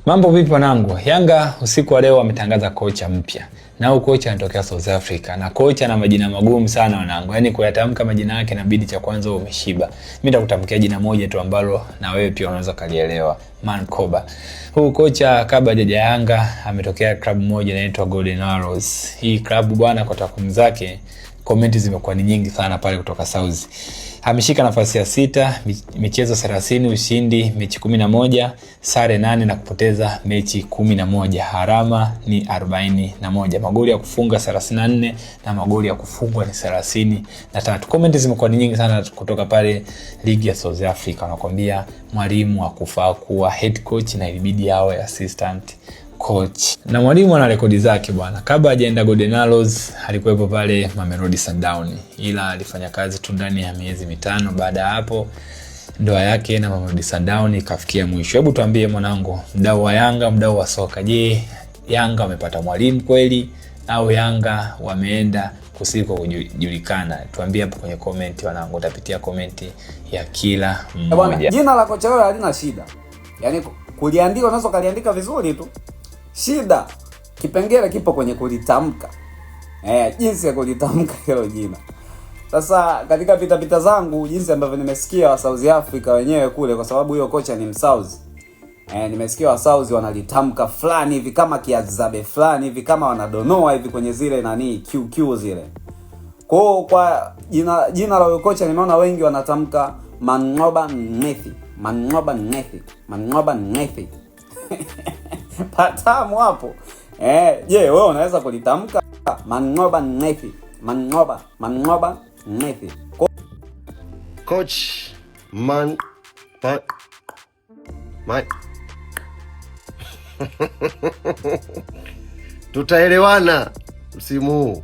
Mambo vipi wanangu? Yanga usiku wa leo wametangaza kocha mpya. Na huyo kocha anatokea South Africa. Na kocha na majina magumu sana wanangu. Yaani kuyatamka majina yake inabidi cha kwanza umeshiba. Mimi nitakutamkia jina moja tu ambalo na wewe pia unaweza kalielewa. Mankoba. Huyu kocha kabla hajaja Yanga ametokea klabu moja inaitwa Golden Arrows. Hii klabu bwana kwa takwimu zake komenti zimekuwa ni nyingi sana pale kutoka South. Ameshika nafasi ya 6, michezo 30, ushindi mechi 11, sare 8 na kupoteza mechi 11. Alama ni 41. Magoli ya kufunga 34 na magoli ya kufungwa ni 33. Comment zimekuwa ni nyingi sana kutoka pale ligi ya South Africa. Wanakuambia mwalimu hakufaa kuwa head coach na ilibidi awe assistant coach. Na mwalimu ana rekodi zake bwana. Kabla hajaenda Golden Arrows alikuwepo pale Mamelodi Sundowns, ila alifanya kazi tu ndani ya miezi 5. Baada ya hapo ndoa yake na Mamelodi Sundowns ikafikia mwisho. Hebu tuambie mwanangu, mdau wa Yanga, mdau wa soka, je, Yanga wamepata mwalimu kweli au Yanga wameenda kusiko kujulikana? Tuambie hapo kwenye comment wanangu, utapitia comment ya kila mmoja. Jina la kocha wao halina shida. Yaani kuliandika unaweza kaliandika vizuri tu. Shida kipengele kipo kwenye kulitamka. Jinsi ya kulitamka hilo jina. Sasa katika pita zangu jinsi ambavyo nimesikia wa South Africa wenyewe kule, kwa sababu hiyo kocha ni Msouth. Nimesikia wa South wanalitamka fulani hivi kama kiazabe fulani hivi kama wanadonoa hivi kwenye zile nani QQ zile. Kwa jina la huyo kocha nimeona wengi wanatamka Mankoba Ngethi. Mankoba Ngethi. Mankoba Ngethi. Patamu hapo. Je, wewe unaweza kulitamka Mankoba Ngethi? Mankoba Ngethi. Coach tutaelewana msimu huu.